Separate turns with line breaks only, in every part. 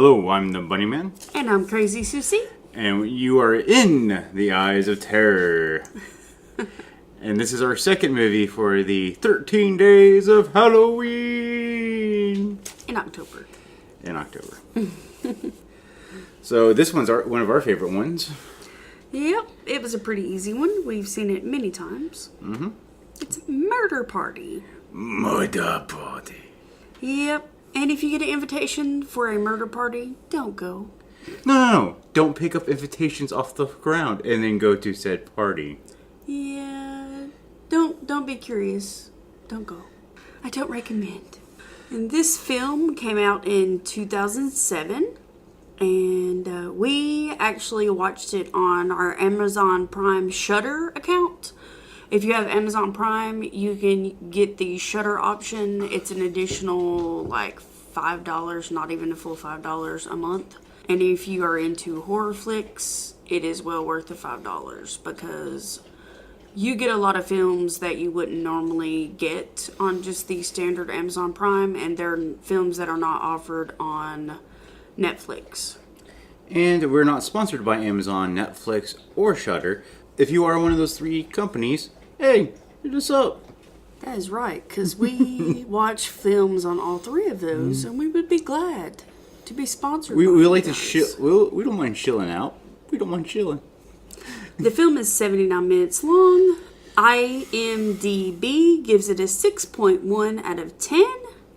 Hello, I'm the Bunny Man,
And I'm Crazy Susie.
and you are in the Eyes of Terror. And this is our second movie for the 13 Days of Halloween
In October.
in October. So this one's one of our favorite ones.
Yep, it was a pretty easy one. We've seen it many times. Mm-hmm. It's Murder Party.
Murder Party.
Yep, and if you get an invitation for a murder party, don't go.
No. Don't pick up invitations off the ground and then go to said party.
Yeah, don't be curious. Don't go. I don't recommend. And this film came out in 2007. And we actually watched it on our Amazon Prime Shudder account. If you have Amazon Prime, you can get the Shudder option. It's an additional like $5, not even a full $5 a month. And if you are into horror flicks, it is well worth the $5 because you get a lot of films that you wouldn't normally get on just the standard Amazon Prime, and they're films that are not offered on Netflix.
And we're not sponsored by Amazon, Netflix, or Shudder. If you are one of those three companies, hey, hit us up.
That is right, because we watch films on all three of those, and we would be glad to be sponsored.
We
by
like
you
to
guys.
we don't mind chilling out. We don't mind chilling.
The film is 79 minutes long. IMDb gives it a 6.1 out of 10.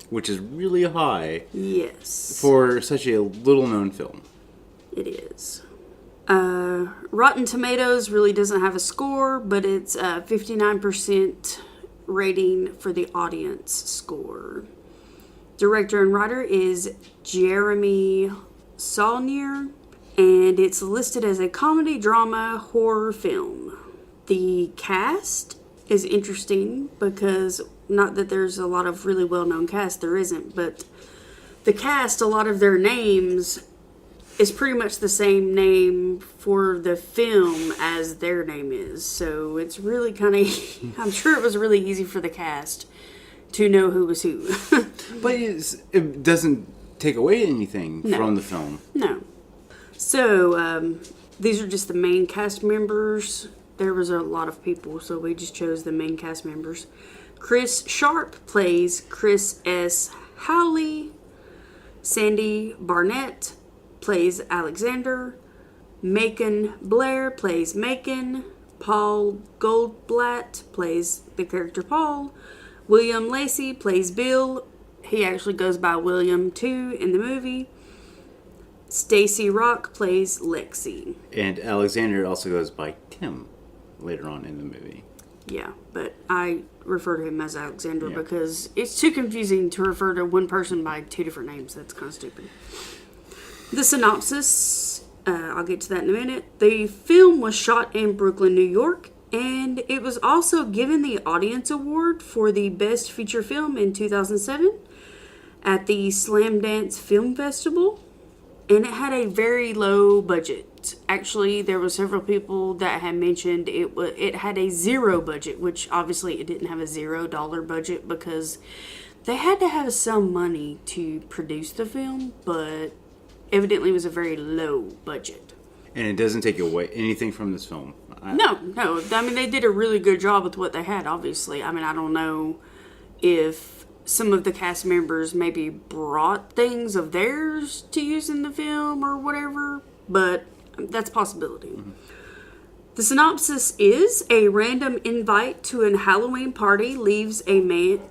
Which is really high
Yes,
for such a little known film.
it is. Rotten Tomatoes really doesn't have a score, but it's a 59% rating for the audience score. Director and writer is Jeremy Saulnier, and it's listed as a comedy, drama, horror film. The cast is interesting because, not that there's a lot of really well-known cast, there isn't, but the cast, a lot of their names is pretty much the same name for the film as their name is. So it's really kind of, I'm sure it was really easy for the cast to know who was who.
But it doesn't take away anything
No.
from the film.
No. So, these are just the main cast members. There was a lot of people, so we just chose the main cast members. Chris Sharp plays Chris S. Howley. Sandy Barnett plays Alexander. Macon Blair plays Macon. Paul Goldblatt plays the character Paul. William Lacey plays Bill. He actually goes by William too in the movie. Stacy Rock plays Lexi.
And Alexander also goes by Tim later on in the movie.
Yeah, but I refer to him as Alexander
Yeah.
because it's too confusing to refer to one person by two different names. That's kind of stupid. The synopsis, I'll get to that in a minute. The film was shot in Brooklyn, New York, and it was also given the Audience Award for the Best Feature Film in 2007 at the Slam Dance Film Festival. And it had a very low budget. Actually, there were several people that had mentioned it had a zero budget, which obviously it didn't have a $0 budget because they had to have some money to produce the film, but evidently it was a very low budget.
And it doesn't take away anything from this film.
No. I mean, they did a really good job with what they had, obviously. I mean, I don't know if some of the cast members maybe brought things of theirs to use in the film or whatever, but that's a possibility. Mm-hmm. The synopsis is a random invite to a Halloween party leads a man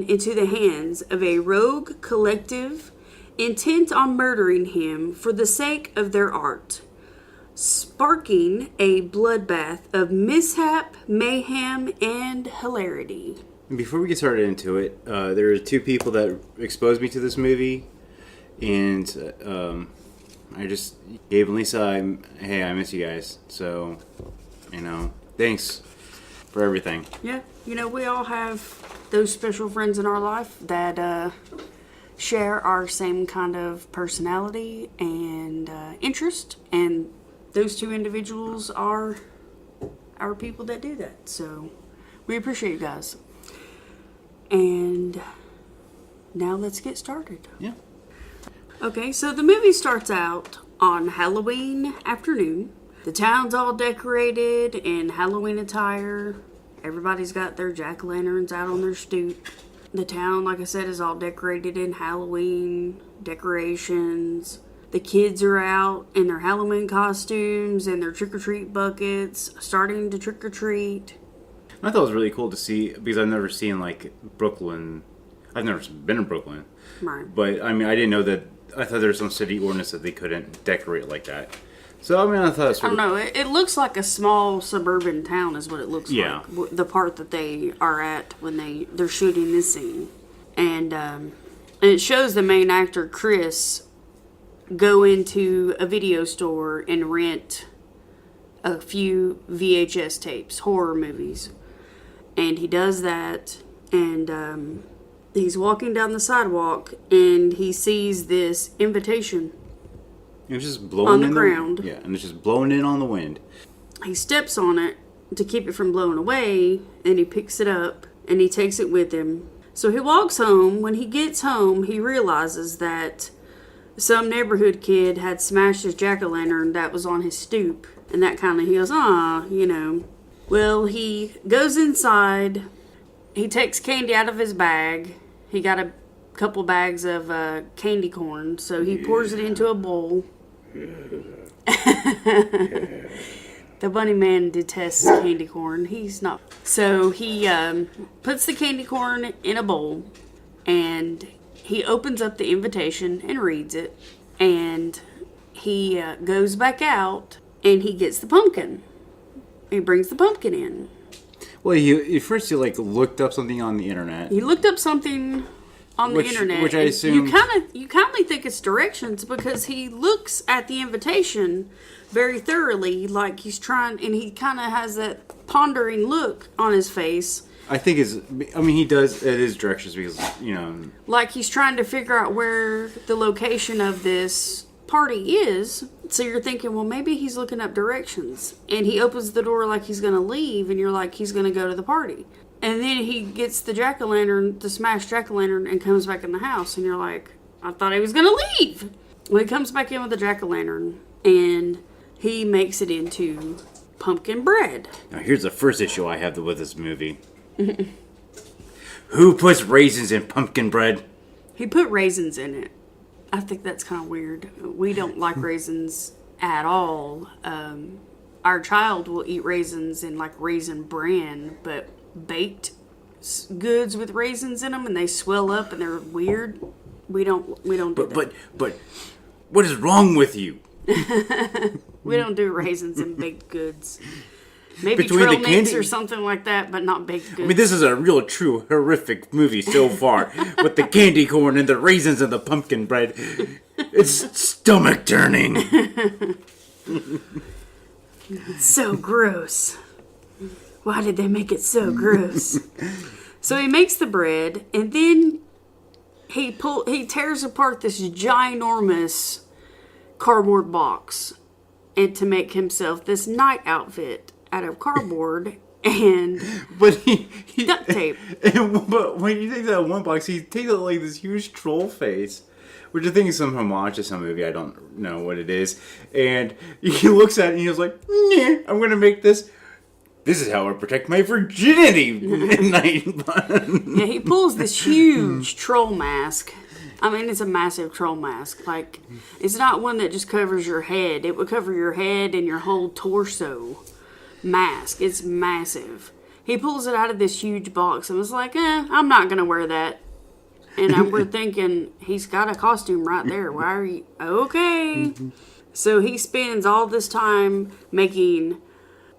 into the hands of a rogue collective intent on murdering him for the sake of their art, sparking a bloodbath of mishap, mayhem, and hilarity.
Before we get started into it, there are two people that exposed me to this movie, and I just gave Lisa, hey, I miss you guys. So, thanks for everything.
Yeah, we all have those special friends in our life that share our same kind of personality and interest, and those two individuals are our people that do that. So, we appreciate you guys. And now let's get started.
Yeah.
Okay, so the movie starts out on Halloween afternoon. The town's all decorated in Halloween attire. Everybody's got their jack-o'-lanterns out on their stoop. The town, like I said, is all decorated in Halloween decorations. The kids are out in their Halloween costumes and their trick-or-treat buckets, starting to trick-or-treat.
I thought it was really cool to see, because I've never seen, like, Brooklyn. I've never been in Brooklyn.
Right.
But, I mean, I didn't know that. I thought there was some city ordinance that they couldn't decorate like that. So, I mean, I thought it was
I don't know. It looks like a small suburban town is what it looks
Yeah.
like. The part that they are at when they're shooting this scene. And it shows the main actor, Chris, go into a video store and rent a few VHS tapes, horror movies. And he does that, and he's walking down the sidewalk, and he sees this invitation.
It was just blowing
on the
in
ground.
Yeah, and it's just blowing in on the wind.
He steps on it to keep it from blowing away, and he picks it up, and he takes it with him. So he walks home. When he gets home, he realizes that some neighborhood kid had smashed his jack-o'-lantern that was on his stoop. And that kind of, he goes, you know. Well, he goes inside. He takes candy out of his bag. He got a couple bags of candy corn. So he pours it into a bowl. The bunny man detests candy corn. He's not. So he puts the candy corn in a bowl. And he opens up the invitation and reads it. And he goes back out. And he gets the pumpkin. He brings the pumpkin in.
Well, he first he like looked up something on the internet.
He looked up something on the internet.
Which I
and
assume
you kindly think it's directions because he looks at the invitation very thoroughly, like he's trying, and he kind of has that pondering look on his face.
I think he does it is directions because
Like he's trying to figure out where the location of this party is. So you're thinking, well, maybe he's looking up directions. And he opens the door like he's going to leave, and you're like, he's going to go to the party. And then he gets the jack-o'-lantern, the smashed jack-o'-lantern, and comes back in the house. And you're like, I thought he was going to leave. Well, he comes back in with the jack-o'-lantern, and he makes it into pumpkin bread.
Now, here's the first issue I have with this movie. Who puts raisins in pumpkin bread?
He put raisins in it. I think that's kind of weird. We don't like raisins at all. Our child will eat raisins in like Raisin Bran, but baked goods with raisins in them and they swell up and they're weird. We don't do that.
But what is wrong with you?
We don't do raisins in baked goods. Maybe
Between
trail
the
mix
candy-
or something like that, but not baked goods.
I mean, this is a real, true, horrific movie so far. With the candy corn and the raisins and the pumpkin bread. It's stomach turning.
So gross. Why did they make it so gross? So he makes the bread, and then he tears apart this ginormous cardboard box and to make himself this night outfit out of cardboard and
But he
duct tape.
But when you take that one box, he takes out like this huge troll face, which I think is some homage to some movie. I don't know what it is. And he looks at it and he's like, "Nah, I'm gonna make this. This is how I protect my virginity." Midnight.
Yeah, he pulls this huge troll mask. I mean, it's a massive troll mask. Like, it's not one that just covers your head. It would cover your head and your whole torso mask. It's massive. He pulls it out of this huge box and was like, I'm not going to wear that. And we're thinking, he's got a costume right there. Why are you... Okay. So he spends all this time making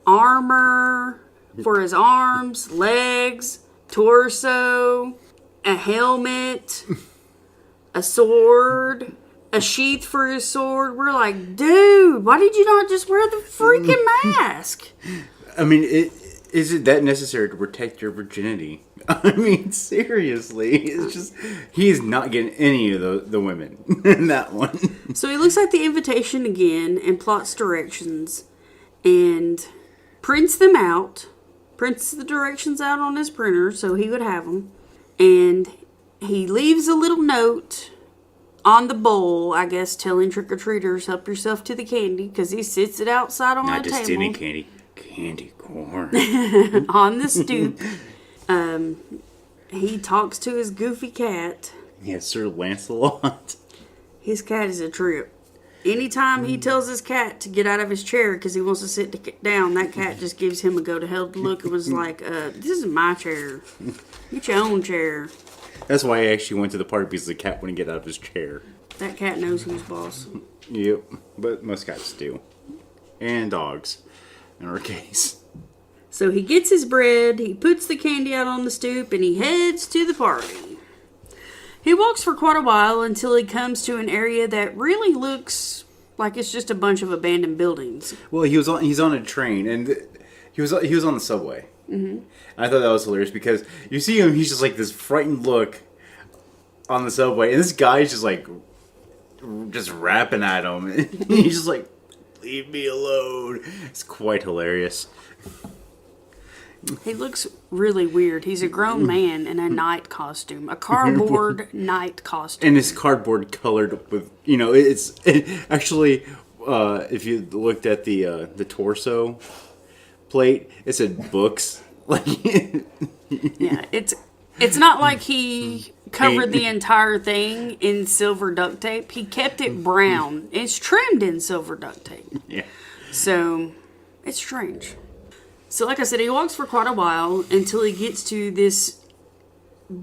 armor for his arms, legs, torso, a helmet, a sword, a sheath for his sword. We're like, dude, why did you not just wear the freaking mask?
I mean, is it that necessary to protect your virginity? I mean, seriously, it's just he's not getting any of the women in that one.
So he looks at the invitation again and plots directions and prints them out, prints the directions out on his printer so he would have them, and he leaves a little note on the bowl, I guess, telling trick-or-treaters, help yourself to the candy, because he sits it outside on
Not
the
just
table.
any candy. Candy corn.
On the stoop. He talks to his goofy cat.
Yes, Sir Lancelot.
His cat is a trip. Anytime he tells his cat to get out of his chair because he wants to sit down, that cat just gives him a go-to-hell look and was like, this is my chair. Get your own chair.
That's why I actually went to the party, because the cat wouldn't get out of his chair.
That cat knows who's boss.
Yep, but most cats do. And dogs, in our case.
So he gets his bread, he puts the candy out on the stoop, and he heads to the party. He walks for quite a while until he comes to an area that really looks like it's just a bunch of abandoned buildings.
Well, he's on a train, and he was on the subway. Mm-hmm. I thought that was hilarious, because you see him, he's just like this frightened look on the subway, and this guy's just like, just rapping at him, and he's just like, leave me alone. It's quite hilarious.
He looks really weird. He's a grown man in a night costume, a cardboard night costume.
And it's cardboard colored with, actually, if you looked at the torso plate, it said books. Like,
yeah, it's not like he covered the entire thing in silver duct tape. He kept it brown. It's trimmed in silver duct tape.
Yeah.
So, it's strange. So, like I said, he walks for quite a while until he gets to this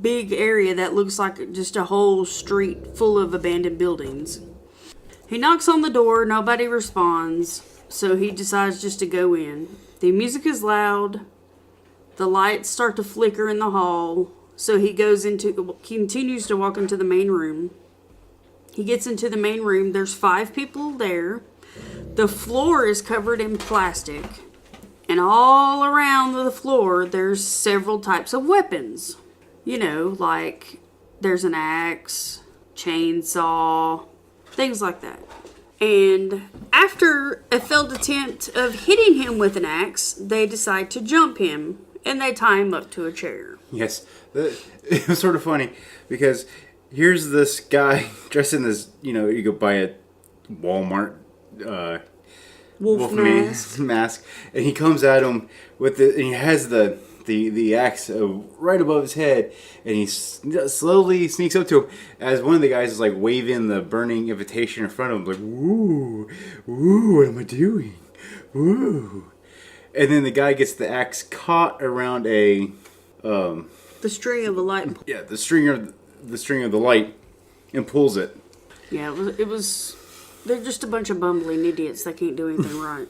big area that looks like just a whole street full of abandoned buildings. He knocks on the door, nobody responds, so he decides just to go in. The music is loud, the lights start to flicker in the hall, so he continues to walk into the main room. He gets into the main room, there's 5 people there. The floor is covered in plastic. And all around the floor, there's several types of weapons. Like there's an axe, chainsaw, things like that. And after a failed attempt of hitting him with an axe, they decide to jump him, and they tie him up to a chair.
Yes. It was sort of funny, because here's this guy dressed in this, you go buy a Walmart
Wolf
mask, and he comes at him and he has the axe right above his head, and he slowly sneaks up to him as one of the guys is like waving the burning invitation in front of him, like, woo, what am I doing? Woo. And then the guy gets the axe caught around the
string of a light.
Yeah, the string of the light, and pulls it.
Yeah, it was. They're just a bunch of bumbling idiots that can't do anything right.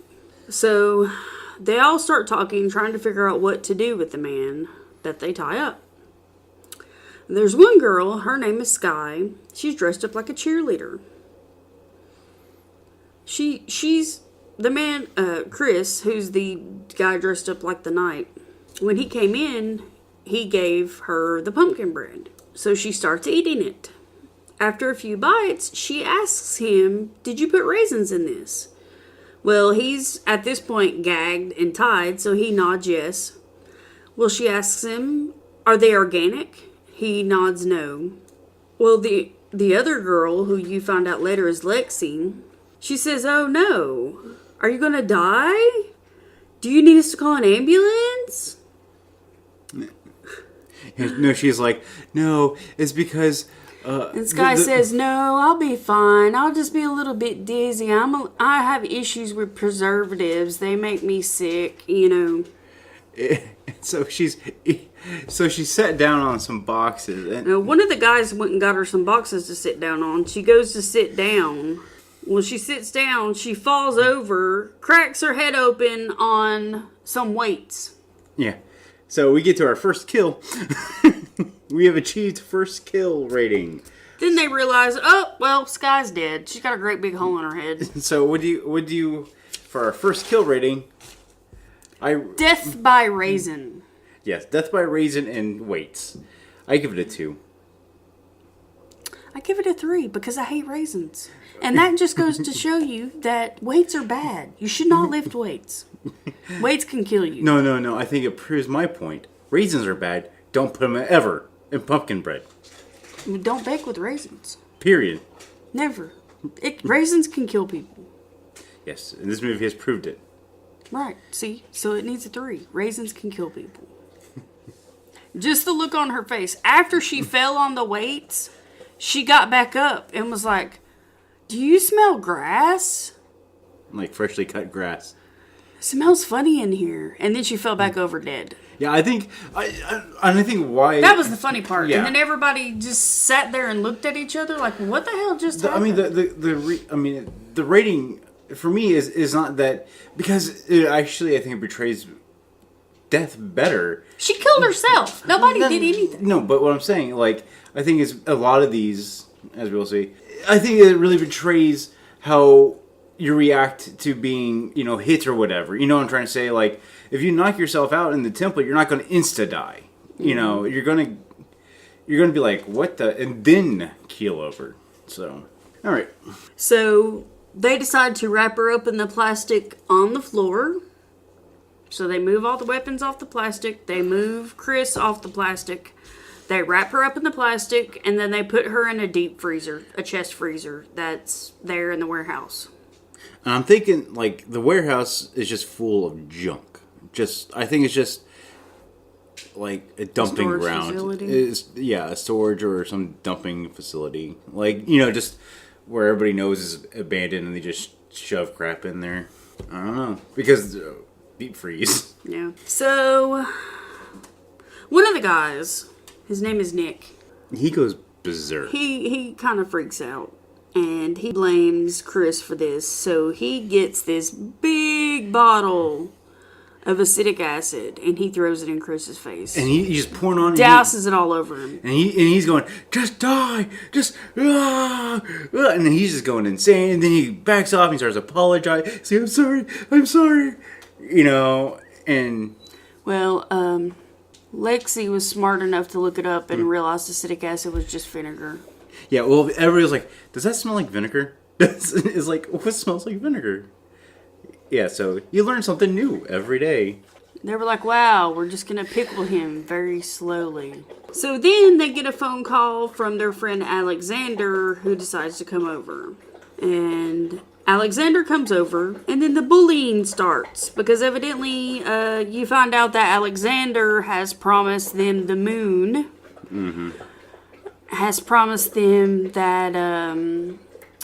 So they all start talking, trying to figure out what to do with the man that they tie up. There's one girl, her name is Sky. She's dressed up like a cheerleader. She's the man, Chris, who's the guy dressed up like the knight. When he came in, he gave her the pumpkin bread. So she starts eating it. After a few bites, she asks him, did you put raisins in this? Well, he's at this point gagged and tied, so he nods yes. Well, she asks him, are they organic? He nods no. Well, the other girl, who you find out later is Lexi, she says, oh no, are you going to die? Do you need us to call an ambulance?
No, she's like, no, it's because...
and Sky says, no, I'll be fine. I'll just be a little bit dizzy. I have issues with preservatives. They make me sick,
So she sat down on some boxes. And
one of the guys went and got her some boxes to sit down on. She goes to sit down. When she sits down, she falls over, cracks her head open on some weights.
Yeah. So we get to our first kill. We have achieved first kill rating.
Then they realize, oh, well, Sky's dead. She's got a great big hole in her head.
So would you for our first kill rating,
Death by raisin.
Yes, death by raisin and weights. I give it a 2.
I give it a 3 because I hate raisins. And that just goes to show you that weights are bad. You should not lift weights. Weights can kill you.
No. I think it proves my point. Raisins are bad. Don't put them ever in pumpkin bread.
Don't bake with raisins.
Period.
Never. Raisins can kill people.
Yes, and this movie has proved it.
Right. See? So it needs a 3. Raisins can kill people. Just the look on her face. After she fell on the weights, she got back up and was like, "Do you smell grass?
Like freshly cut grass.
It smells funny in here." And then she fell back over dead.
Yeah, I think I think why
That was the funny part.
Yeah.
And then everybody just sat there and looked at each other like, what the hell just happened?
The rating for me is not that, because it actually, I think, it portrays death better.
She killed herself. Nobody did anything.
No, but what I'm saying, like, I think is a lot of these, as we'll see, I think it really betrays how you react to being, hit or whatever. You know what I'm trying to say? Like, if you knock yourself out in the temple, you're not going to insta die. You're gonna be like, what the, and then keel over. So, all right.
So they decide to wrap her up in the plastic on the floor. So they move all the weapons off the plastic. They move Chris off the plastic. They wrap her up in the plastic, and then they put her in a deep freezer, a chest freezer that's there in the warehouse.
And I'm thinking, like, the warehouse is just full of junk. I think it's just like a dumping
Storage
ground.
facility?
A storage or some dumping facility. Like, just where everybody knows is abandoned and they just shove crap in there. I don't know. Because deep freeze.
Yeah. So one of the guys, his name is Nick.
He goes berserk.
He kind of freaks out. And he blames Chris for this. So he gets this big bottle of acidic acid and he throws it in Chris's face.
And he's just pouring on it.
Douses it all over him.
And he's going, just die! Just, and then he's just going insane. And then he backs off and he starts apologizing. Say, I'm sorry. And...
Well, Lexi was smart enough to look it up and realized acidic acid was just vinegar.
Yeah, well, everybody was like, does that smell like vinegar? It's like, what smells like vinegar? Yeah, so you learn something new every day.
They were like, wow, we're just going to pickle him very slowly. So then they get a phone call from their friend Alexander, who decides to come over. And Alexander comes over, and then the bullying starts. Because evidently, you find out that Alexander has promised them the moon. Mm-hmm. Has promised them that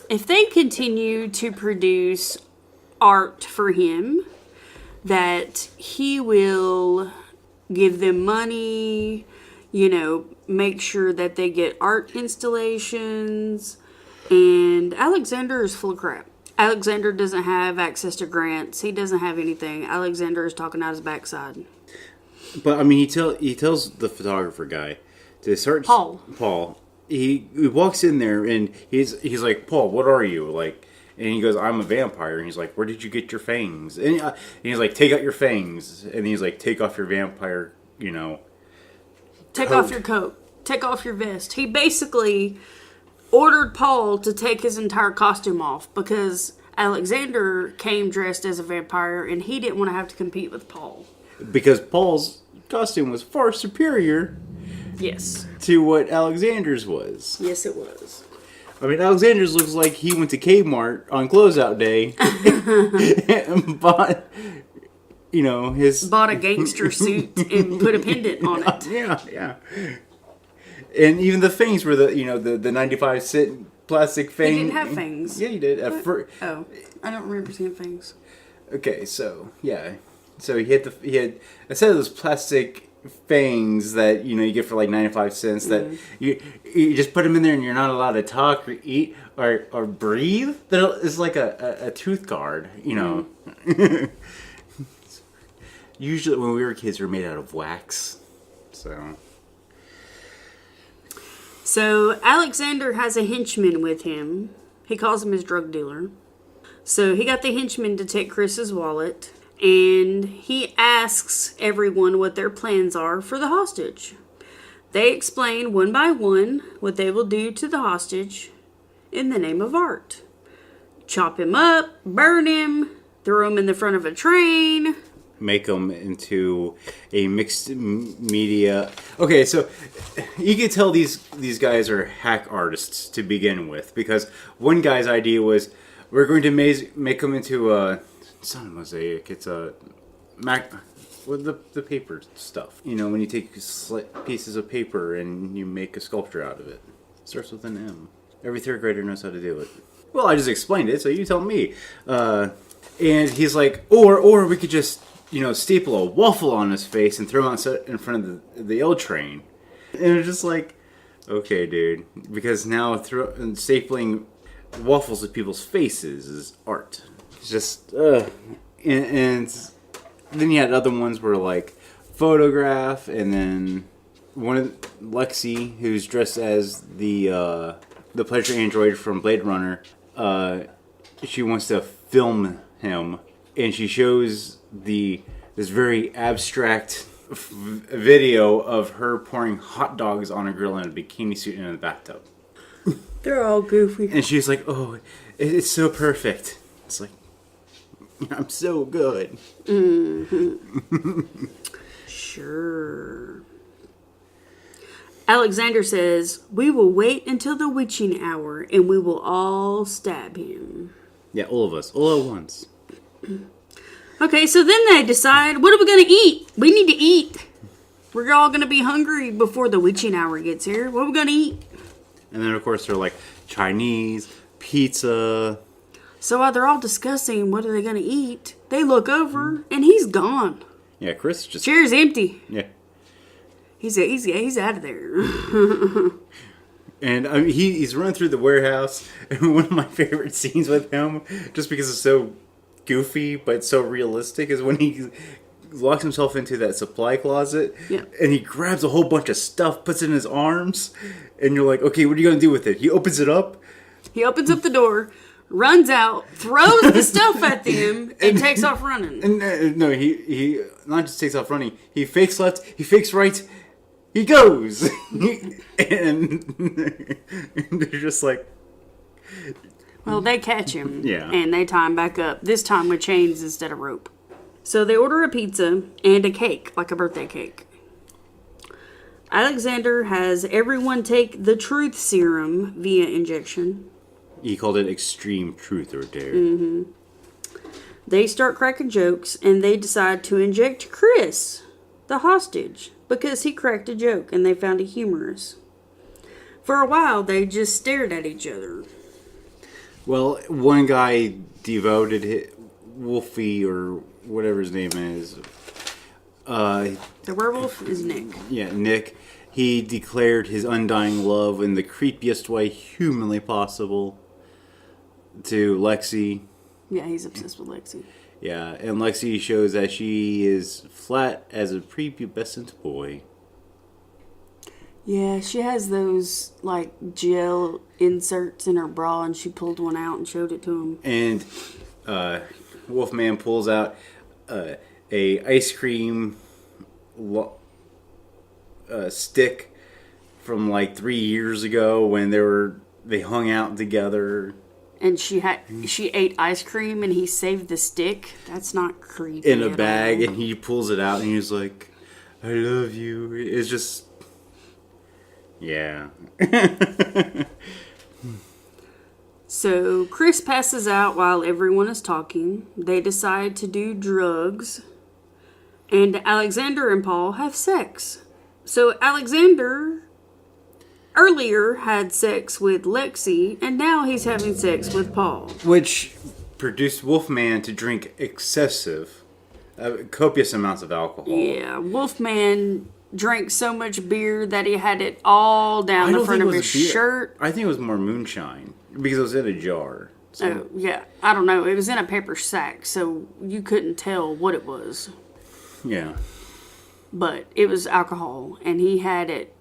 if they continue to produce art for him, that he will give them money, make sure that they get art installations. And Alexander is full of crap. Alexander doesn't have access to grants. He doesn't have anything. Alexander is talking out his backside.
But, I mean, he tells the photographer guy to start... Paul. He walks in there and he's like, Paul, what are you? Like... And he goes, I'm a vampire. And he's like, where did you get your fangs? And he's like, take out your fangs. And he's like, take off your vampire,
Take
coat.
off your coat. Take off your vest. He basically ordered Paul to take his entire costume off because Alexander came dressed as a vampire and he didn't want to have to compete with Paul.
Because Paul's costume was far superior
Yes.
to what Alexander's was.
Yes, it was.
I mean, Alexander's looks like he went to Kmart on closeout day and bought, his...
Bought a gangster suit and put a pendant on it.
Yeah. And even the fangs were the 95-cent plastic fang.
He didn't have fangs.
Yeah, he did.
I don't remember seeing fangs.
Okay, so, yeah. So he had a set of those plastic fangs that you get for like 95 cents that you just put them in there and you're not allowed to talk or eat or breathe. That is like a tooth guard, Usually when we were kids, we were made out of wax.
So Alexander has a henchman with him. He calls him his drug dealer. So he got the henchman to take Chris's wallet. And he asks everyone what their plans are for the hostage. They explain one by one what they will do to the hostage in the name of art. Chop him up, burn him, throw him in the front of a train,
make them into a mixed media. Okay, so you can tell these guys are hack artists to begin with, because one guy's idea was, we're going to make them into a, it's not a mosaic, it's a with the paper stuff. You know, when you take pieces of paper and you make a sculpture out of it. It starts with an M. Every third grader knows how to do it. Well, I just explained it, so you tell me. And he's like, or we could just, staple a waffle on his face and throw him outside in front of the L train. And it's just like, okay, dude. Because now stapling waffles to people's faces is art. It's just, and then you had other ones where, like, photograph, and then one of Lexi, who's dressed as the pleasure android from Blade Runner, she wants to film him, and she shows this very abstract video of her pouring hot dogs on a grill in a bikini suit in a bathtub.
They're all goofy.
And she's like, "Oh, it's so perfect." It's like, I'm so good.
Mm-hmm. Sure. Alexander says, "We will wait until the witching hour, and we will all stab him."
Yeah, all of us, all at once.
Okay, so then they decide, what are we going to eat? We need to eat. We're all going to be hungry before the witching hour gets here. What are we going to eat?
And then, of course, they're like Chinese, pizza.
So while they're all discussing what are they going to eat, they look over, and he's gone.
Yeah, Chris just...
Chair's empty.
Yeah.
He's out of there.
And he's running through the warehouse. And one of my favorite scenes with him, just because it's so goofy but so realistic, is when he locks himself into that supply closet.
Yeah.
And he grabs a whole bunch of stuff, puts it in his arms. And you're like, okay, what are you going to do with it? He opens it up.
He opens up the door, runs out, throws the stuff at them, and takes off running.
And no, he not just takes off running. He fakes left, he fakes right, he goes. and they're just like...
Well, they catch him.
Yeah.
And they tie him back up, this time with chains instead of rope. So they order a pizza and a cake, like a birthday cake. Alexander has everyone take the truth serum via injection.
He called it extreme truth or dare.
Mm-hmm. They start cracking jokes, and they decide to inject Chris, the hostage, because he cracked a joke and they found it humorous. For a while, they just stared at each other.
Well, one guy devoted Wolfie, or whatever his name is.
The werewolf is Nick.
Yeah, Nick. He declared his undying love in the creepiest way humanly possible to Lexi.
Yeah, he's obsessed with Lexi.
Yeah, and Lexi shows that she is flat as a prepubescent boy.
Yeah, she has those, like, gel inserts in her bra, and she pulled one out and showed it to him.
And Wolfman pulls out a ice cream stick from, like, 3 years ago when they hung out together.
And she ate ice cream, and he saved the stick. That's not creepy.
In a bag, and he pulls it out, and he's like, "I love you." It's just... Yeah.
So Chris passes out while everyone is talking. They decide to do drugs. And Alexander and Paul have sex. So Alexander earlier had sex with Lexi, and now he's having sex with Paul.
Which produced Wolfman to drink copious amounts of alcohol.
Yeah, Wolfman drank so much beer that he had it all down the front of his shirt.
I think it was more moonshine, because it was in a jar. So.
Oh, yeah. I don't know. It was in a paper sack, so you couldn't tell what it was.
Yeah.
But it was alcohol, and he had it.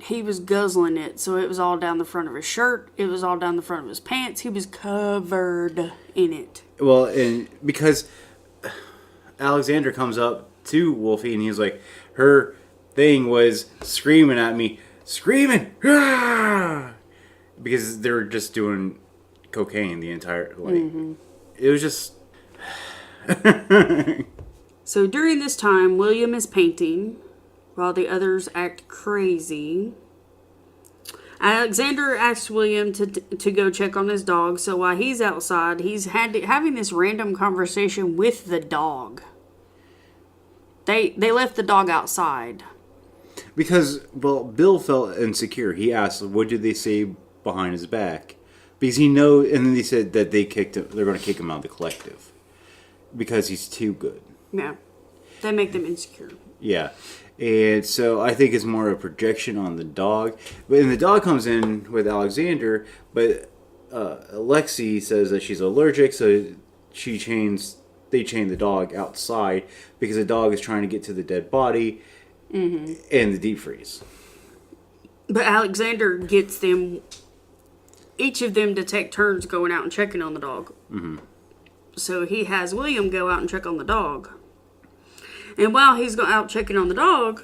He was guzzling it, so it was all down the front of his shirt. It was all down the front of his pants. He was covered in it.
Well, and because Alexander comes up to Wolfie, and he's like, her thing was screaming at me. Screaming! Ah! Because they were just doing cocaine the entire... Like, It was just...
So during this time, William is painting while the others act crazy. Alexander asks William to go check on his dog. So while he's outside, he's having this random conversation with the dog. They left the dog outside.
Because, well, Bill felt insecure. He asked, what did they say behind his back? Because he know, and then they said that they're going to kick him out of the collective. Because he's too good.
Yeah. They make them insecure.
Yeah. And so I think it's more a projection on the dog. But and the dog comes in with Alexander, but Alexi says that she's allergic, so they chain the dog outside because the dog is trying to get to the dead body in the deep freeze.
But Alexander gets them, each of them to take turns going out and checking on the dog. Mm-hmm. So he has William go out and check on the dog. And while he's out checking on the dog,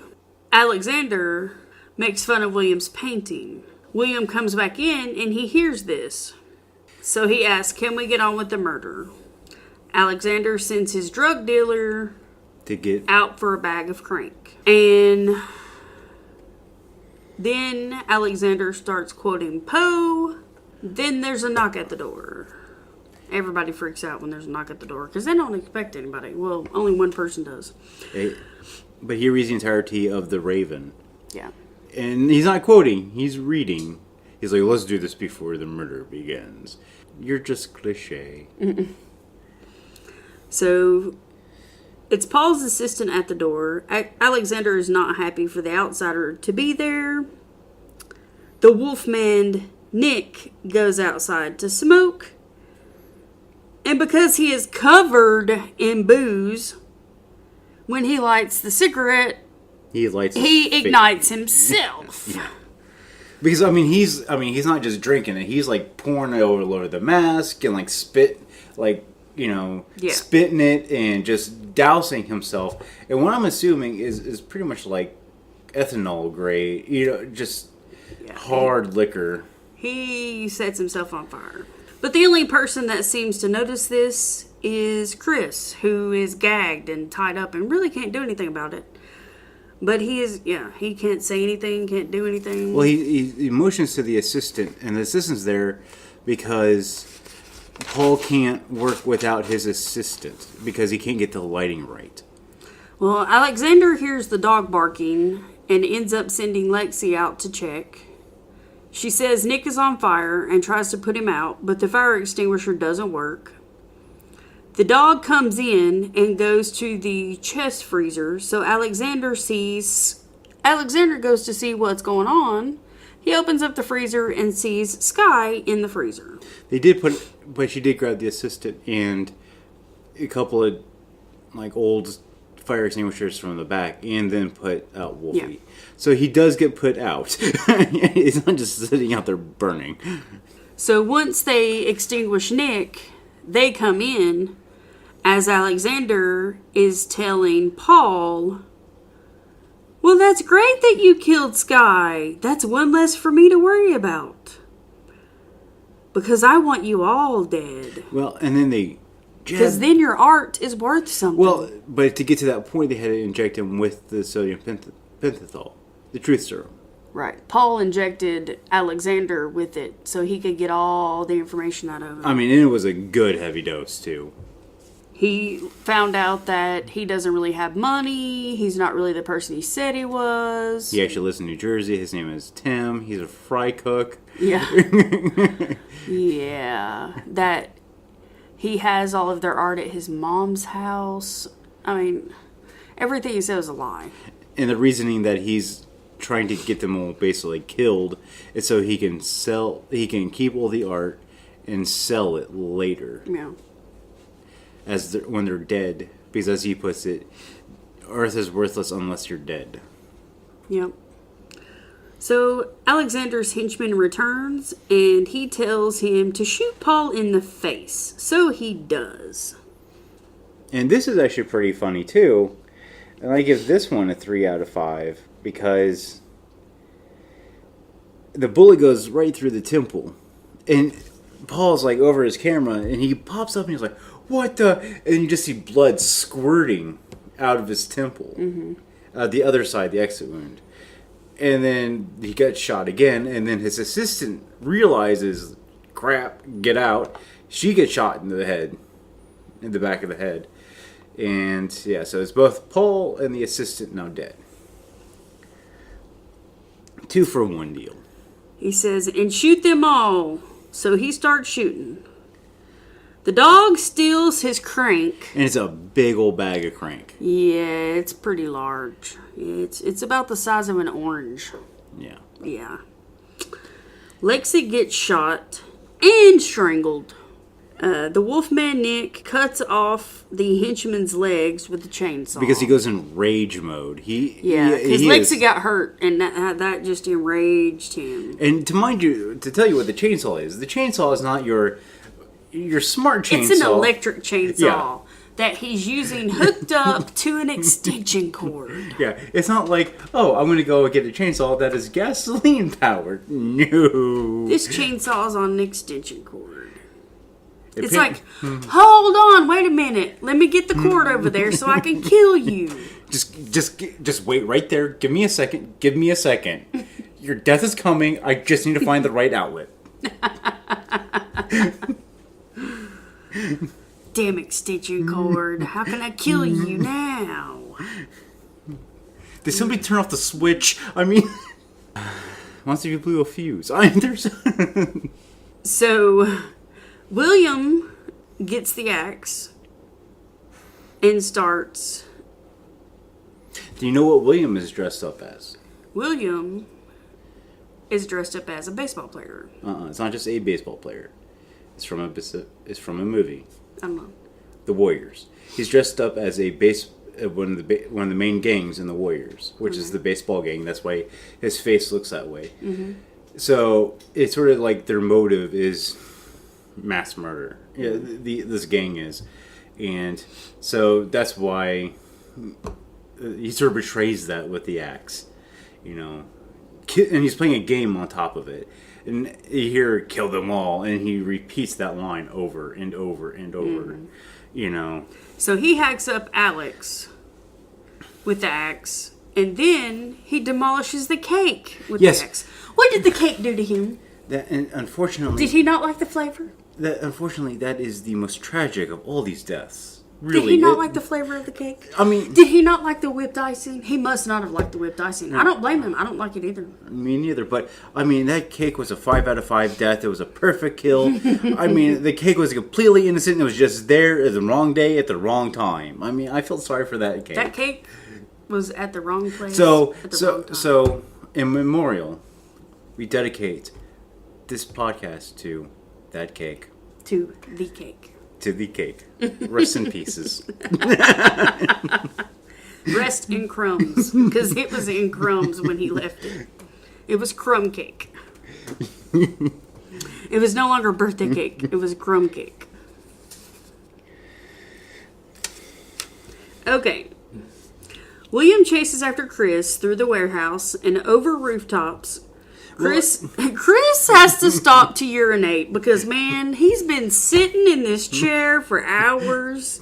Alexander makes fun of William's painting. William comes back in and he hears this. So he asks, can we get on with the murder? Alexander sends his drug dealer
to get
out for a bag of crank. And then Alexander starts quoting Poe. Then there's a knock at the door. Everybody freaks out when there's a knock at the door because they don't expect anybody. Well, only one person does.
But he reads the entirety of The Raven.
Yeah.
And he's not quoting, he's reading. He's like, let's do this before the murder begins. You're just cliche.
Mm-mm. So it's Paul's assistant at the door. Alexander is not happy for the outsider to be there. The Wolfman, Nick, goes outside to smoke. And because he is covered in booze, when he lights the cigarette, he ignites himself.
Yeah. Because he's not just drinking it. He's like pouring it over the mask and like spitting it and just dousing himself. And what I'm assuming is pretty much like ethanol grade, just hard liquor.
He sets himself on fire. But the only person that seems to notice this is Chris, who is gagged and tied up and really can't do anything about it. But he can't say anything, can't do anything.
Well, he motions to the assistant, and the assistant's there because Paul can't work without his assistant because he can't get the lighting right.
Well, Alexander hears the dog barking and ends up sending Lexi out to check. She says Nick is on fire and tries to put him out, but the fire extinguisher doesn't work. The dog comes in and goes to the chest freezer, so Alexander goes to see what's going on. He opens up the freezer and sees Skye in the freezer.
But she did grab the assistant and a couple of like old fire extinguishers from the back and then put out Wolfie. Yeah. So he does get put out. He's not just sitting out there burning.
So once they extinguish Nick, they come in as Alexander is telling Paul, well, that's great that you killed Skye. That's one less for me to worry about. Because I want you all dead.
Well, and then
because then your art is worth something.
Well, but to get to that point, they had to inject him with the sodium pentothal, the truth serum.
Right. Paul injected Alexander with it so he could get all the information out of him.
And it was a good heavy dose, too.
He found out that he doesn't really have money. He's not really the person he said he was.
He actually lives in New Jersey. His name is Tim. He's a fry cook.
Yeah. Yeah. That he has all of their art at his mom's house. Everything he said was a lie.
And the reasoning that he's trying to get them all basically killed is so he can keep all the art and sell it later.
Yeah.
When they're dead, because as he puts it, Earth is worthless unless you're dead.
Yep. So Alexander's henchman returns, and he tells him to shoot Paul in the face. So he does.
And this is actually pretty funny, too. And I give this one a 3 out of 5, because the bullet goes right through the temple. And Paul's like over his camera, and he pops up and he's like, what the? And you just see blood squirting out of his temple. The other side, the exit wound. And then he gets shot again, and then his assistant realizes, crap, get out. She gets shot in the head, in the back of the head. And yeah, so it's both Paul and the assistant now dead. 2-for-1 deal.
He says, and shoot them all. So he starts shooting. The dog steals his crank.
And it's a big old bag of crank.
Yeah, it's pretty large. It's about the size of an orange.
Yeah.
Yeah. Lexi gets shot and strangled. The Wolfman Nick cuts off the henchman's legs with the chainsaw.
Because he goes in rage mode.
Yeah, because Lexi got hurt, and that just enraged him.
And to tell you what the chainsaw is, the chainsaw is not your smart chainsaw.
It's an electric chainsaw.
Yeah.
That he's using hooked up to an extension cord.
Yeah, it's not like, oh, I'm going to go get a chainsaw that is gasoline powered. No.
This chainsaw's on an extension cord. It's like, hold on, wait a minute. Let me get the cord over there so I can kill you.
Just wait right there. Give me a second. Give me a second. Your death is coming. I just need to find the right outlet.
Damn extension cord. How can I kill you now?
Did somebody turn off the switch? I mean, once you blew a fuse. I mean, there's...
So, William gets the axe and starts...
Do you know what William is dressed up as?
William is dressed up as a baseball player.
It's not just a baseball player. It's from a movie.
I don't know.
The Warriors. He's dressed up as one of the main gangs in the Warriors, which is the baseball gang. That's why his face looks that way. Mm-hmm. So it's sort of like their motive is mass murder. Yeah, this gang is, and so that's why he sort of betrays that with the axe, and he's playing a game on top of it. And you hear "kill them all," and he repeats that line over and over and over.
So he hacks up Alex with the axe, and then he demolishes the cake with the axe. What did the cake do to him?
Unfortunately,
did he not like the flavor?
Unfortunately, that is the most tragic of all these deaths. Really,
did he not like the flavor of the cake?
I mean,
did he not like the whipped icing? He must not have liked the whipped icing. No. I don't blame him. I don't like it either.
Me neither. But I mean, that cake was a 5 out of 5 death. It was a perfect kill. I mean, the cake was completely innocent. It was just there at the wrong day at the wrong time. I mean, I feel sorry for that cake.
That cake was at the wrong place.
So
wrong time.
So in memorial, we dedicate this podcast to that cake.
To the cake.
To the cake. Rest in pieces.
Rest in crumbs. Because it was in crumbs when he left it. It was crumb cake. It was no longer birthday cake. It was crumb cake. Okay. William chases after Chris through the warehouse and over rooftops. Chris has to stop to urinate because, man, he's been sitting in this chair for hours.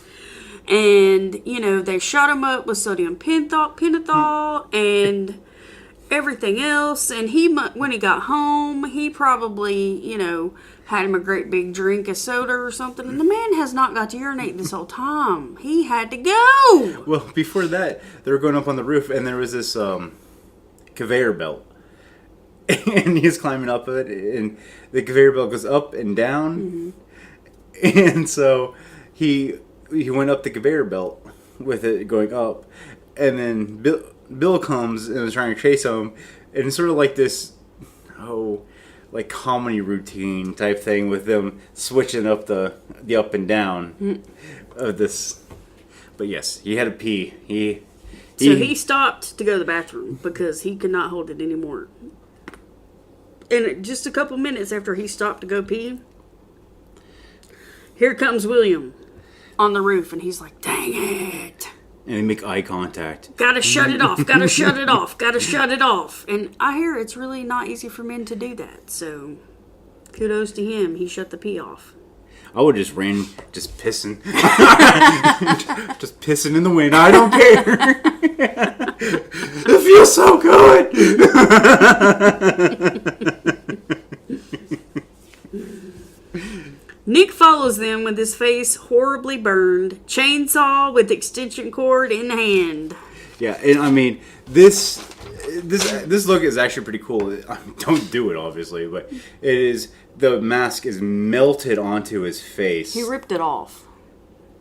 And, they shot him up with sodium pentothal and everything else. And when he got home, he probably, had him a great big drink of soda or something. And the man has not got to urinate this whole time. He had to go.
Well, before that, they were going up on the roof and there was this conveyor belt. And he's climbing up it, and the conveyor belt goes up and down. Mm-hmm. And so he went up the conveyor belt with it going up, and then Bill comes and was trying to chase him, and it's sort of like this, like comedy routine type thing with them switching up the up and down of this. But yes, he had to pee.
So he stopped to go to the bathroom because he could not hold it anymore. And just a couple minutes after he stopped to go pee, here comes William on the roof, and he's like, dang it.
And they make eye contact.
Gotta shut it off, gotta shut it off, gotta shut it off. And I hear it's really not easy for men to do that, so kudos to him. He shut the pee off.
I would just ran, just pissing. Just pissing in the wind. I don't care. It feels so good.
Nick follows them with his face horribly burned, chainsaw with extension cord in hand.
Yeah, and I mean, this look is actually pretty cool. Don't do it, obviously, but it is. The mask is melted onto his face.
He ripped it off.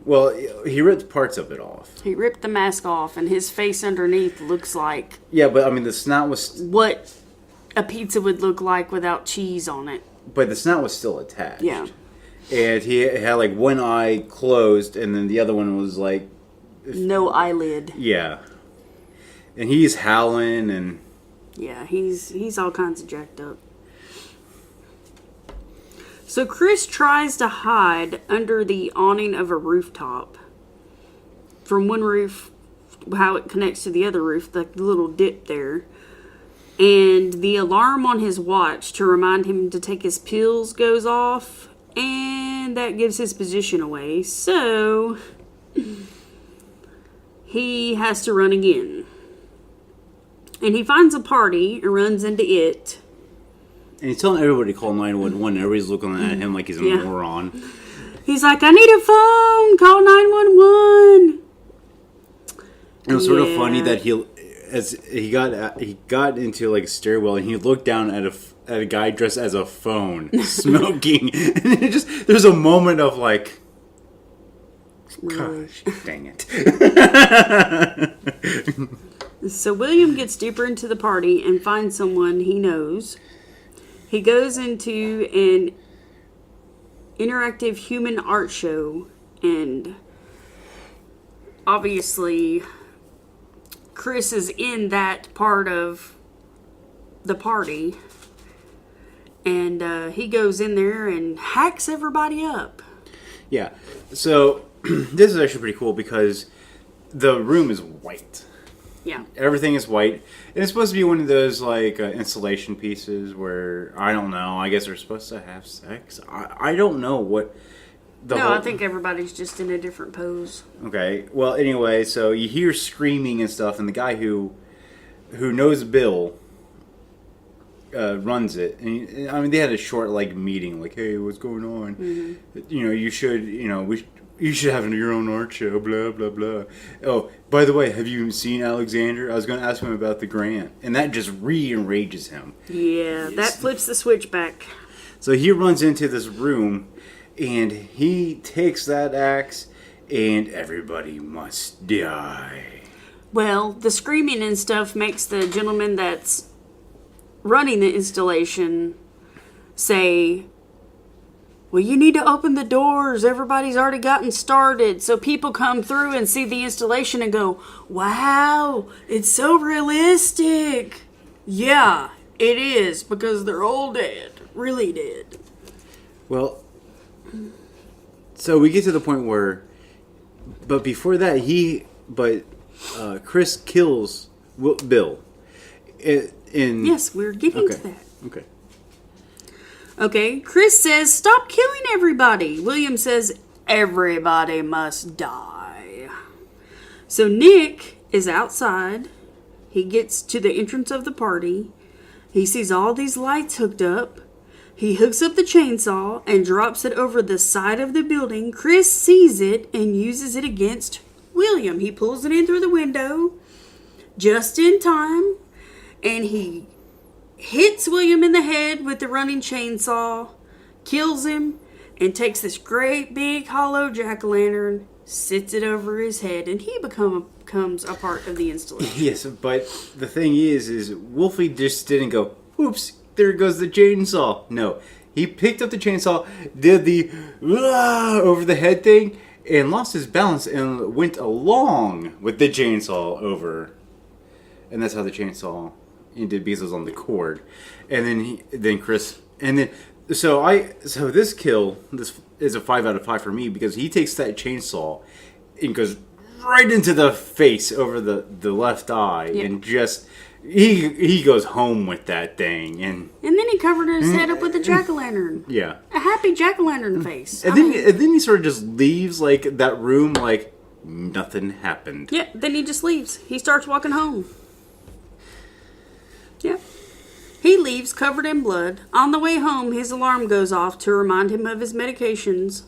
Well, he ripped parts of it off.
He ripped the mask off, and his face underneath looks like...
Yeah, but I mean, the snout was...
what a pizza would look like without cheese on it.
But the snout was still attached.
Yeah.
And he had, like, one eye closed, and then the other one was, like...
No eyelid.
Yeah. And he's howling, and...
Yeah, he's all kinds of jacked up. So Chris tries to hide under the awning of a rooftop. From one roof, how it connects to the other roof, the little dip there. And the alarm on his watch to remind him to take his pills goes off. And that gives his position away. So he has to run again. And he finds a party and runs into it.
And he's telling everybody to call 911. Everybody's looking at him like he's a moron.
He's like, I need a phone. Call 911.
It was sort of funny that he got into like a stairwell and he looked down at a guy dressed as a phone smoking, and there's a moment of like, gosh, dang it.
So William gets deeper into the party and finds someone he knows. He goes into an interactive human art show, and obviously Chris is in that part of the party, and he goes in there and hacks everybody up.
Yeah, so this is actually pretty cool because the room is white.
Yeah.
Everything is white. And it's supposed to be one of those, like, installation pieces where, I don't know, I guess they're supposed to have sex. I don't know what the
I think everybody's just in a different pose.
Okay. Well, anyway, so you hear screaming and stuff, and the guy who knows Bill runs it. And, I mean, they had a short, like, meeting, like, hey, what's going on? Mm-hmm. You know, you should, you should have your own art show, blah, blah, blah. Oh, by the way, have you seen Alexander? I was going to ask him about the grant. And that just re-enrages him.
Yeah, that flips the switch back.
So he runs into this room, and he takes that axe, and everybody must die.
Well, the screaming and stuff makes the gentleman that's running the installation say, well, you need to open the doors. Everybody's already gotten started. So people come through and see the installation and go, wow, it's so realistic. Yeah, it is, because they're all dead. Really dead.
Well, so we get to the point where, but before that, Chris kills Bill.
Yes, we're getting to that.
Okay.
Okay, Chris says, stop killing everybody. William says, everybody must die. So Nick is outside. He gets to the entrance of the party. He sees all these lights hooked up. He hooks up the chainsaw and drops it over the side of the building. Chris sees it and uses it against William. He pulls it in through the window just in time, and he hits William in the head with the running chainsaw, kills him, and takes this great big hollow jack-o'-lantern, sits it over his head, and he becomes a part of the installation.
Yes, but the thing is Wolfie just didn't go, oops, there goes the chainsaw. No, he picked up the chainsaw, did the over the head thing, and lost his balance and went along with the chainsaw over. And that's how the chainsaw ended, because it was on the cord. And then Chris, and then so this kill, this is a 5 out of 5 for me, because he takes that chainsaw and goes right into the face over the left eye, and just he goes home with that thing, and
then he covered his head up with a jack-o'-lantern.
yeah,
A happy jack-o'-lantern face.
and then he sort of just leaves like that room like nothing happened.
Yeah, then he just leaves. He starts walking home. Yeah. He leaves covered in blood. On the way home, his alarm goes off to remind him of his medications.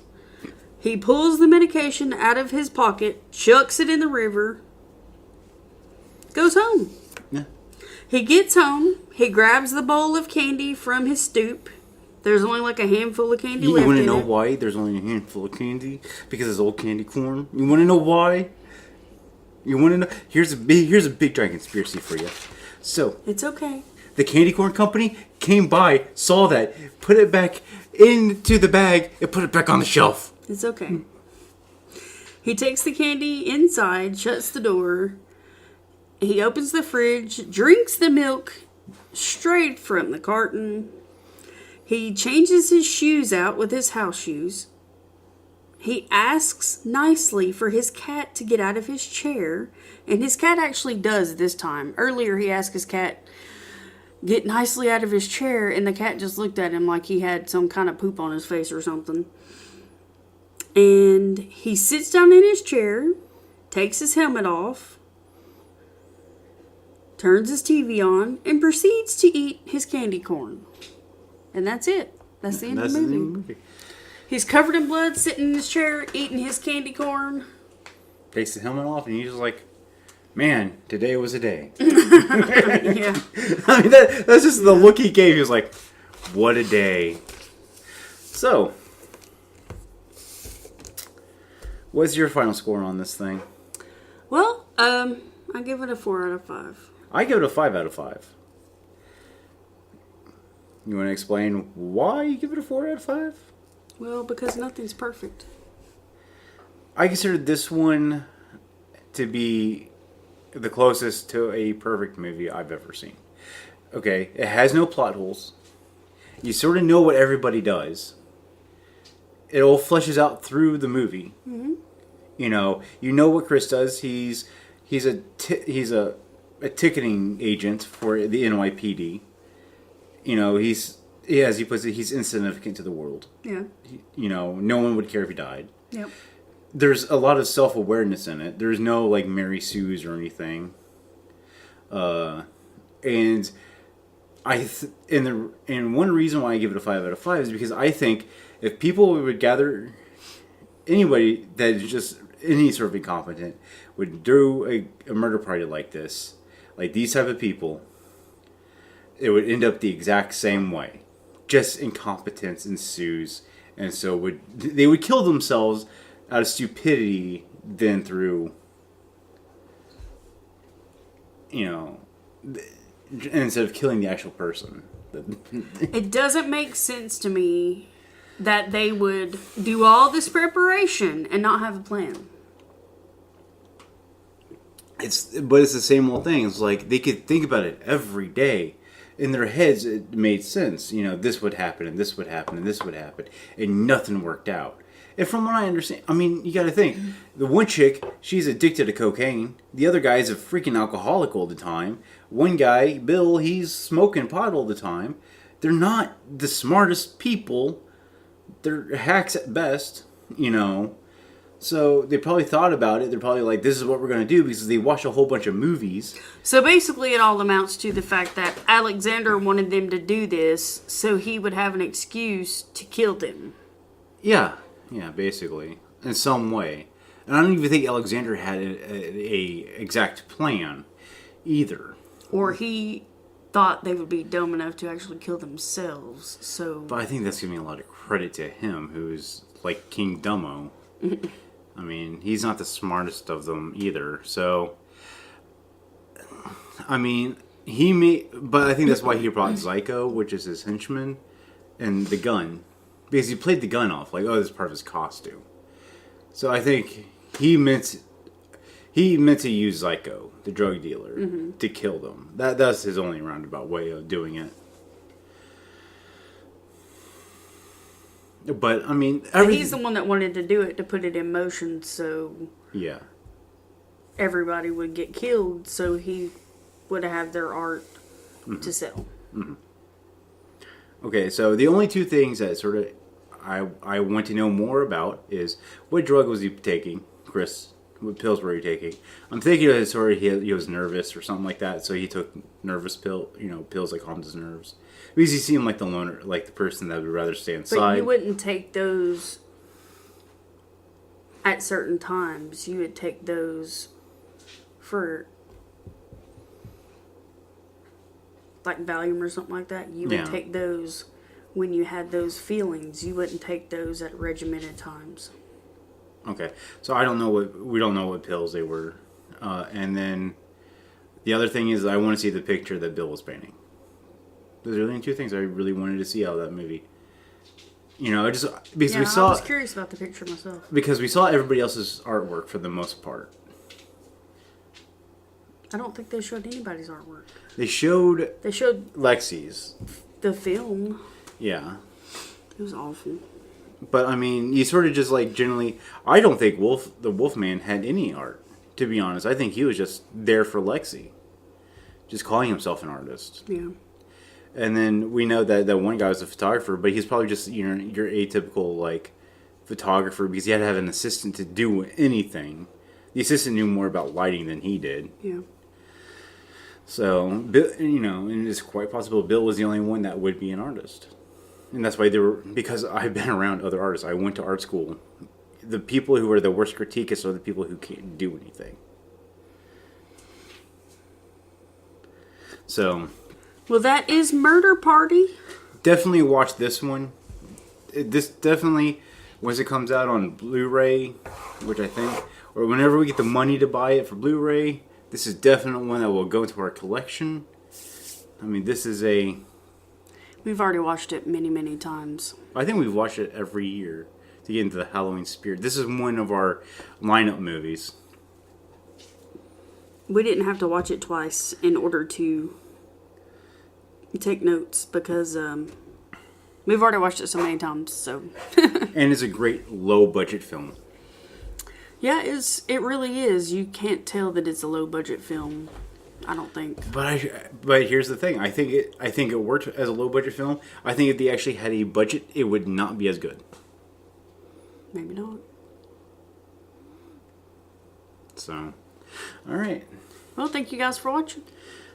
He pulls the medication out of his pocket, chucks it in the river, goes home.
Yeah.
He gets home. He grabs the bowl of candy from his stoop. There's only like a handful of candy left
You want to
in
know
it.
why there's only a handful of candy? Because it's old candy corn. You want to know why? You want to know? Here's a big giant conspiracy for you. So
It's okay.
the candy corn company came by, saw that, put it back into the bag, and put it back on the shelf.
It's okay. He takes the candy inside, shuts the door. He opens the fridge, drinks the milk straight from the carton. He changes his shoes out with his house shoes. He asks nicely for his cat to get out of his chair. And his cat actually does this time. Earlier he asked his cat, get nicely out of his chair. And the cat just looked at him like he had some kind of poop on his face or something. And he sits down in his chair, takes his helmet off, turns his TV on, and proceeds to eat his candy corn. And that's it. That's the end of the movie. He's covered in blood, sitting in his chair, eating his candy corn.
Takes the helmet off, and he's just like, man, today was a day.
Yeah.
I mean, that's just the look he gave. He was like, what a day. So, what's your final score on this thing?
Well, I give it a 4 out of 5.
I give it a 5 out of 5. You want to explain why you give it a 4 out of 5?
Well, because nothing's perfect.
I consider this one to be the closest to a perfect movie I've ever seen. Okay, it has no plot holes. You sort of know what everybody does. It all fleshes out through the movie. Mm-hmm. You know what Chris does. He's a ticketing agent for the NYPD. You know, as he puts it, he's insignificant to the world.
Yeah.
No one would care if he died.
Yep.
There's a lot of self-awareness in it. There's no like Mary Sue's or anything. And one reason why I give it a 5 out of 5 is because I think if people would gather, anybody that is just any sort of incompetent would do a murder party like this, like these type of people, it would end up the exact same way. Just incompetence ensues, and so they would kill themselves out of stupidity than through, instead of killing the actual person.
It doesn't make sense to me that they would do all this preparation and not have a plan.
But it's the same old thing. It's like they could think about it every day. In their heads, it made sense. This would happen, and this would happen, and this would happen, and nothing worked out. And from what I understand, I mean, you got to think. The one chick, she's addicted to cocaine. The other guy is a freaking alcoholic all the time. One guy, Bill, he's smoking pot all the time. They're not the smartest people. They're hacks at best, So they probably thought about it. They're probably like, this is what we're going to do, because they watched a whole bunch of movies.
So basically it all amounts to the fact that Alexander wanted them to do this so he would have an excuse to kill them.
Yeah, basically. In some way. And I don't even think Alexander had a exact plan either.
Or he thought they would be dumb enough to actually kill themselves, so...
But I think that's giving a lot of credit to him, who's like King Dummo. I mean, he's not the smartest of them either, so... I mean, but I think that's why he brought Zyko, which is his henchman, and the gun. Because he played the gun off, like, oh, this is part of his costume. So I think he meant to use Zyko, the drug dealer, to kill them. That's his only roundabout way of doing it. But, I mean...
He's the one that wanted to do it, to put it in motion, so...
Yeah.
everybody would get killed, so he would have their art to sell.
Okay, so the only two things that sort of I want to know more about is what drug was he taking, Chris? What pills were he taking? I'm thinking that sort of he was nervous or something like that, so he took nervous pills that calmed his nerves. Because he seemed like the loner, like the person that would rather stay inside.
But you wouldn't take those at certain times. You would take those for like Valium or something like that. You would take those when you had those feelings. You wouldn't take those at regimented times.
Okay, so we don't know what pills they were, and then the other thing is I want to see the picture that Bill was painting. Those are the only two things I really wanted to see out of that movie. You know, just because we saw.
I was curious about the picture myself.
Because we saw everybody else's artwork for the most part.
I don't think they showed anybody's artwork.
They showed Lexi's.
The film.
Yeah.
It was awful.
But I mean, you sort of just like generally. I don't think the Wolfman had any art. To be honest, I think he was just there for Lexi, just calling himself an artist.
Yeah.
And then we know that one guy was a photographer, but he's probably just your atypical like photographer because he had to have an assistant to do anything. The assistant knew more about lighting than he did.
Yeah.
So, and it's quite possible Bill was the only one that would be an artist. And that's why because I've been around other artists. I went to art school. The people who are the worst critiquists are the people who can't do anything. So.
Well, that is Murder Party.
Definitely watch this one. This definitely, once it comes out on Blu-ray, which I think, or whenever we get the money to buy it for Blu-ray, this is definitely one that will go into our collection. I mean, this is
We've already watched it many, many times.
I think we've watched it every year to get into the Halloween spirit. This is one of our lineup movies.
We didn't have to watch it twice in order to take notes because we've already watched it so many times. So.
And it's a great low-budget film.
Yeah, it really is. You can't tell that it's a low-budget film. I don't think.
But here's the thing. I think it worked as a low-budget film. I think if they actually had a budget, it would not be as good.
Maybe not.
So, all right.
Well, thank you guys for watching.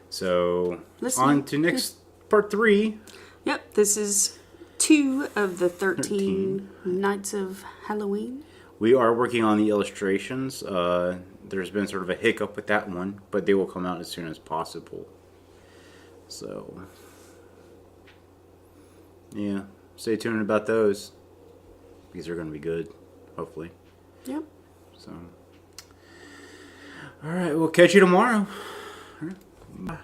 So, on to next part 3.
Yep, this is 2 of the 13 Nights of Halloween.
We are working on the illustrations. There's been sort of a hiccup with that one, but they will come out as soon as possible. So, yeah, stay tuned about those. These are going to be good, hopefully.
Yep.
So, all right, we'll catch you tomorrow. All right. Bye.